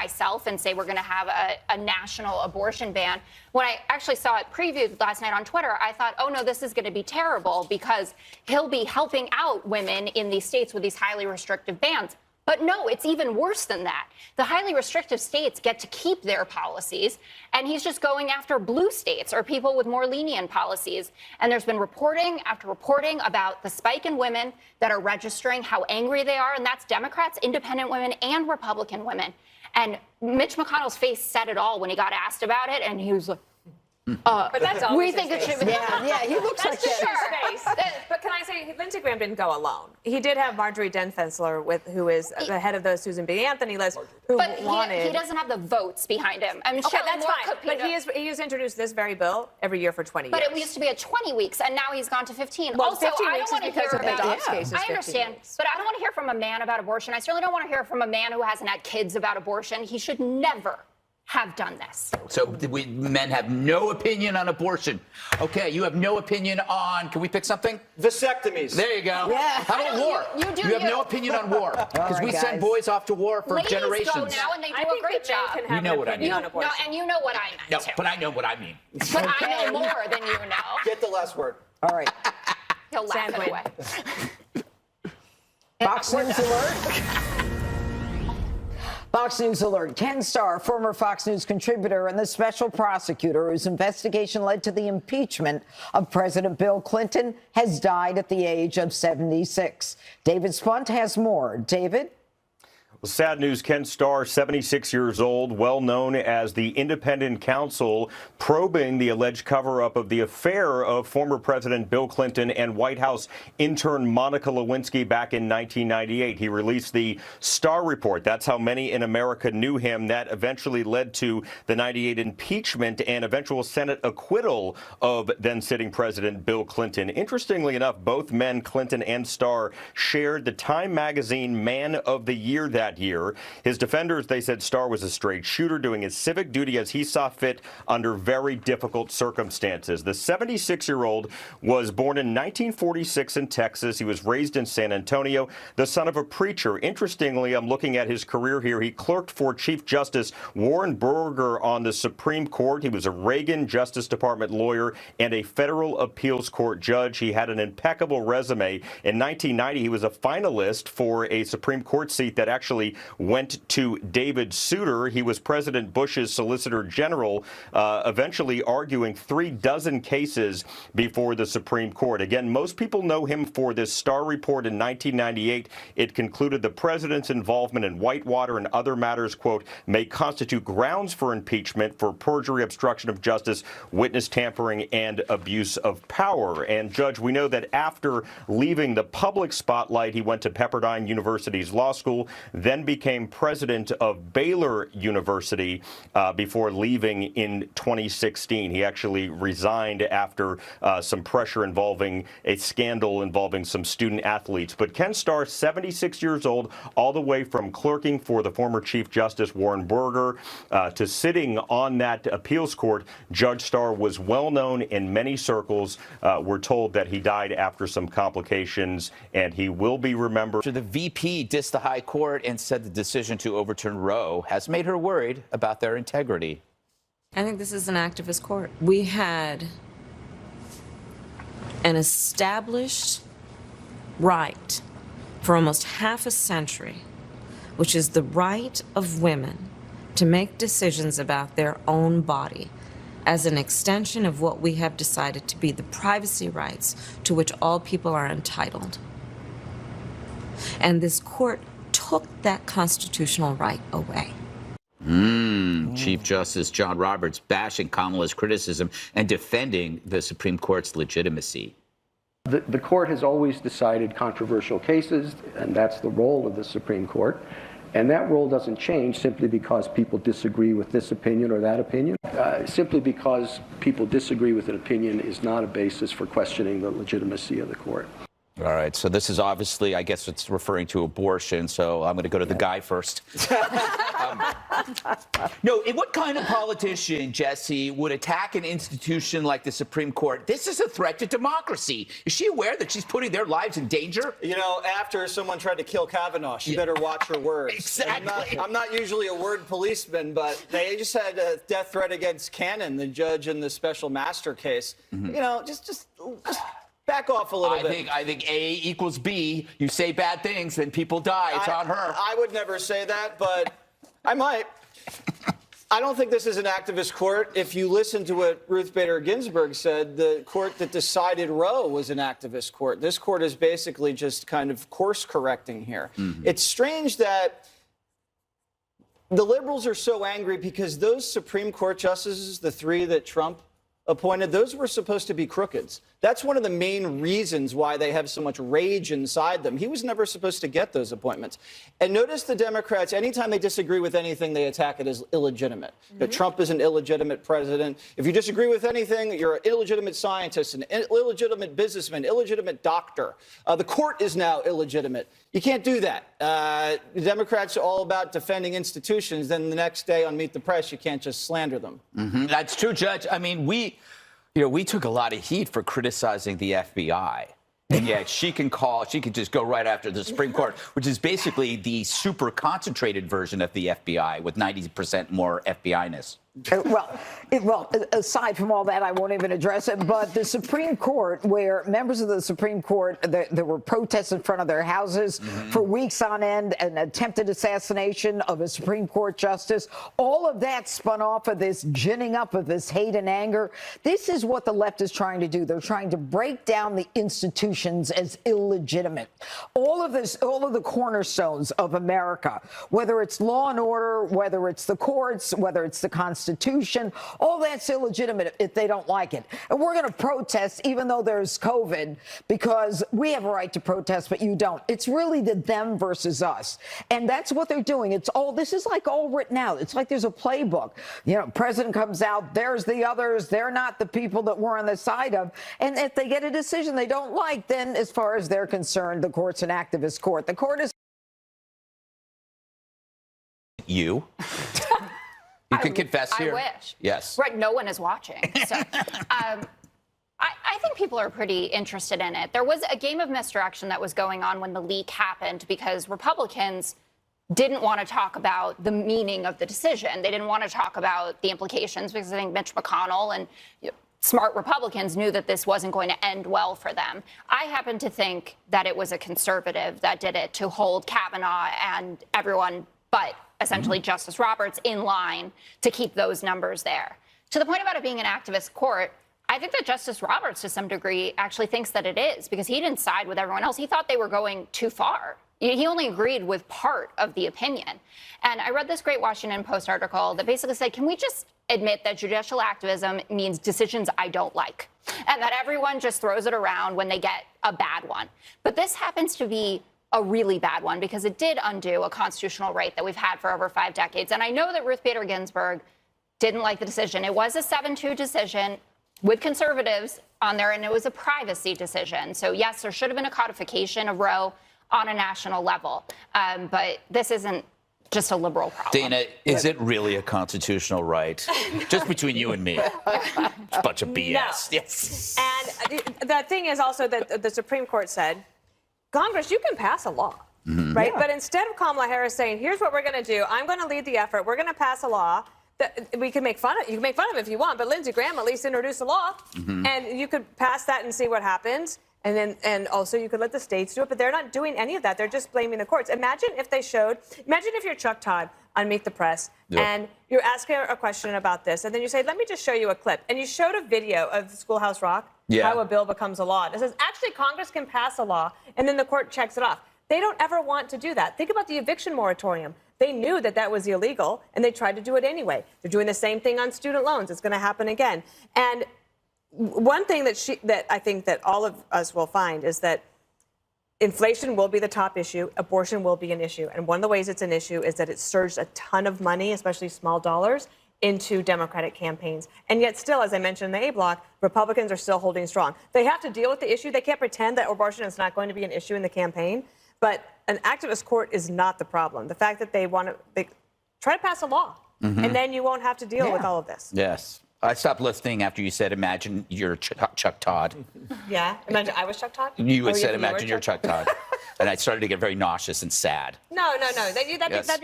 myself and say we're going to have a national abortion ban. When I actually saw it previewed last night on Twitter, I thought, oh, no, this is going to be terrible because he'll be helping out women in these states with these highly restrictive bans. But no, it's even worse than that. The highly restrictive states get to keep their policies, and he's just going after blue states or people with more lenient policies. And there's been reporting after reporting about the spike in women that are registering, how angry they are, and that's Democrats, independent women, and Republican women. And Mitch McConnell's face said it all when he got asked about it, and he was like, but that's we think it should be. Yeah, he looks like that. But can I say, Lindsey Graham didn't go alone. He did have Marjorie Denfensler, who is the head of the Susan B. Anthony list, who wanted. He doesn't have the votes behind him. I mean, okay, that's fine. But he has introduced this very bill every year for 20 years. But it used to be at 20 weeks, and now he's gone to 15. Well, also, 15 I weeks don't want is to hear because of the about. Dobbs case is I understand, 15 weeks. but I don't want to hear from a man about abortion. I certainly don't want to hear from a man who hasn't had kids about abortion. He should never have done this. So men have no opinion on abortion. Okay, you have no opinion on, can we pick something? Vasectomies. There you go. Yeah. How about war? You have no opinion on war. Because we send boys off to war for Ladies generations. go now and they do I a think great that men job. can have You know an what I opinion mean. on abortion. No, and you know what I meant No, too. but I know what I mean. But I know more than you know. Get the last word. All right. He'll laugh it Sandwich. away. Fox News alert. Fox News alert. Ken Starr, former Fox News contributor and the special prosecutor whose investigation led to the impeachment of President Bill Clinton, has died at the age of 76. David Spunt has more. David? Well, sad news. Ken Starr, 76 years old, well known as the independent counsel probing the alleged cover-up of the affair of former President Bill Clinton and White House intern Monica Lewinsky back in 1998. He released the Starr Report. That's how many in America knew him. That eventually led to the 98 impeachment and eventual Senate acquittal of then-sitting President Bill Clinton. Interestingly enough, both men, Clinton and Starr, shared the Time Magazine Man of the Year that year. His defenders, they said Starr was a straight shooter doing his civic duty as he saw fit under very difficult circumstances. The 76-year-old was born in 1946 in Texas. He was raised in San Antonio, the son of a preacher. Interestingly, I'm looking at his career here. He clerked for Chief Justice Warren Burger on the Supreme Court. He was a Reagan Justice Department lawyer and a federal appeals court judge. He had an impeccable resume. In 1990, he was a finalist for a Supreme Court seat that actually went to David Souter. He was President Bush's Solicitor General, eventually arguing 36 cases before the Supreme Court. Again, most people know him for this Starr Report in 1998. It concluded the president's involvement in Whitewater and other matters, quote, may constitute grounds for impeachment for perjury, obstruction of justice, witness tampering, and abuse of power. And, Judge, we know that after leaving the public spotlight, he went to Pepperdine University's law school, then became president of Baylor University before leaving in 2016. He actually resigned after some pressure involving a scandal involving some student athletes. But Ken Starr, 76 years old, all the way from clerking for the former Chief Justice Warren Burger to sitting on that appeals court, Judge Starr was well known in many circles. We're told that he died after some complications, and he will be remembered. The VP dissed the high court and said the decision to overturn Roe has made her worried about their integrity. I think this is an activist court. We had an established right for almost half a century, which is the right of women to make decisions about their own body as an extension of what we have decided to be the privacy rights to which all people are entitled. And this court took that constitutional right away. Chief Justice John Roberts bashing Kamala's criticism and defending the Supreme Court's legitimacy. The court has always decided controversial cases, and that's the role of the Supreme Court. And that role doesn't change simply because people disagree with this opinion or that opinion. Simply because people disagree with an opinion is not a basis for questioning the legitimacy of the court. All right, so this is obviously, I guess it's referring to abortion, so I'm going to go to the guy first. No, what kind of politician, Jesse, would attack an institution like the Supreme Court? This is a threat to democracy. Is she aware that she's putting their lives in danger? You know, after someone tried to kill Kavanaugh, she better watch her words. Exactly. I'm not usually a word policeman, but they just had a death threat against Cannon, the judge in the special master case. You know, just back off a little bit. I think A equals B. You say bad things, then people die. It's on her. I would never say that, but I might. I don't think this is an activist court. If you listen to what Ruth Bader Ginsburg said, the court that decided Roe was an activist court. This court is basically just kind of course correcting here. It's strange that the liberals are so angry because those Supreme Court justices, the 3 that Trump appointed, those were supposed to be crookeds. That's one of the main reasons why they have so much rage inside them. He was never supposed to get those appointments. And notice the Democrats, anytime they disagree with anything, they attack it as illegitimate. That Trump is an illegitimate president. If you disagree with anything, you're an illegitimate scientist, an illegitimate businessman, illegitimate doctor. The court is now illegitimate. You can't do that. The Democrats are all about defending institutions. Then the next day on Meet the Press, you can't just slander them. That's true, Judge. I mean, we took a lot of heat for criticizing the FBI. And yet she can just go right after the Supreme Court, which is basically the super concentrated version of the FBI with 90% more FBI-ness. Well, aside from all that, I won't even address it. But the Supreme Court, where members of the Supreme Court, there were protests in front of their houses for weeks on end, an attempted assassination of a Supreme Court justice, all of that spun off of this ginning up of this hate and anger. This is what the left is trying to do. They're trying to break down the institutions as illegitimate. All of the cornerstones of America, whether it's law and order, whether it's the courts, whether it's the Constitution, all that's illegitimate if they don't like it. And we're going to protest even though there's COVID because we have a right to protest, but you don't. It's really the them versus us. And that's what they're doing. This is like all written out. It's like there's a playbook. You know, president comes out, there's the others. They're not the people that we're on the side of. And if they get a decision they don't like, then as far as they're concerned, the court's an activist court. The court is. You can confess here. I wish. Yes. Right. No one is watching. So, I think people are pretty interested in it. There was a game of misdirection that was going on when the leak happened because Republicans didn't want to talk about the meaning of the decision. They didn't want to talk about the implications because I think Mitch McConnell and smart Republicans knew that this wasn't going to end well for them. I happen to think that it was a conservative that did it to hold Kavanaugh and everyone but essentially Justice Roberts in line to keep those numbers there. To the point about it being an activist court, I think that Justice Roberts, to some degree, actually thinks that it is because he didn't side with everyone else. He thought they were going too far. He only agreed with part of the opinion. And I read this great Washington Post article that basically said, can we just admit that judicial activism means decisions I don't like and that everyone just throws it around when they get a bad one. But this happens to be a really bad one because it did undo a constitutional right that we've had for over 5 decades. And I know that Ruth Bader Ginsburg didn't like the decision. It was a 7-2 decision with conservatives on there, and it was a privacy decision. So, yes, there should have been a codification of Roe on a national level. But this isn't just a liberal problem. Dana, is it really a constitutional right? Just between you and me. It's a bunch of BS. No. Yes. And the thing is also that the Supreme Court said, Congress, you can pass a law, right? Yeah. But instead of Kamala Harris saying, here's what we're going to do, I'm going to lead the effort, we're going to pass a law that we can make fun of. You can make fun of it if you want, but Lindsey Graham at least introduced a law, and you could pass that and see what happens. And also you could let the states do it, but they're not doing any of that. They're just blaming the courts. Imagine if you're Chuck Todd on Meet the Press, and you're asking a question about this, and then you say, let me just show you a clip. And you showed a video of Schoolhouse Rock, how a bill becomes a law. It says, actually, Congress can pass a law, and then the court checks it off. They don't ever want to do that. Think about the eviction moratorium. They knew that that was illegal, and they tried to do it anyway. They're doing the same thing on student loans. It's going to happen again. And one thing that I think that all of us will find is that inflation will be the top issue. Abortion will be an issue. And one of the ways it's an issue is that it surged a ton of money, especially small dollars, into Democratic campaigns. And yet still, as I mentioned in the A block, Republicans are still holding strong. They have to deal with the issue. They can't pretend that abortion is not going to be an issue in the campaign. But an activist court is not the problem. The fact that they try to pass a law, and then you won't have to deal with all of this. Yes. I stopped listening after you said, imagine you're Chuck Todd. Yeah? Imagine I was Chuck Todd? You Oh, had said, you were imagine you're Chuck Todd. And I started to get very nauseous and sad. No. That'd